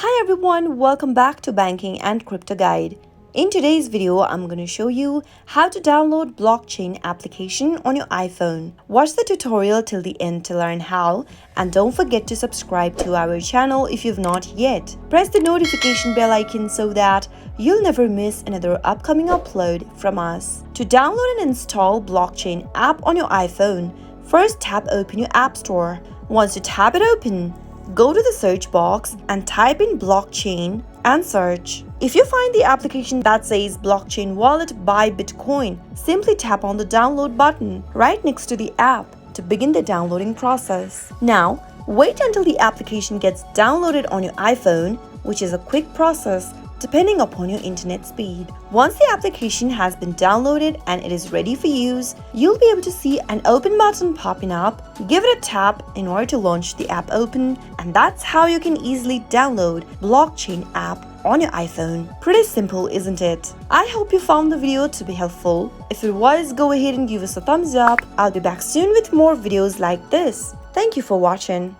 Hi everyone, welcome back to Banking and Crypto Guide. In today's video, I'm going to show you how to download blockchain application on your iPhone. Watch the tutorial till the end to learn how, and don't forget to subscribe to our channel if you've not yet. Press the notification bell icon so that you'll never miss another upcoming upload from us. To download and install blockchain app on your iPhone, first tap open your app store. Once you tap it open, go to the search box and type in blockchain and search. If you find the application that says blockchain wallet buy Bitcoin, simply tap on the download button right next to the app to begin the downloading process. Now, wait until the application gets downloaded on your iPhone, which is a quick process depending upon your internet speed. Once the application has been downloaded and it is ready for use, you'll be able to see an open button popping up. Give it a tap in order to launch the app open, and that's how you can easily download blockchain app on your iPhone. Pretty simple, isn't it? I hope you found the video to be helpful. If it was, go ahead and give us a thumbs up. I'll be back soon with more videos like this. Thank you for watching.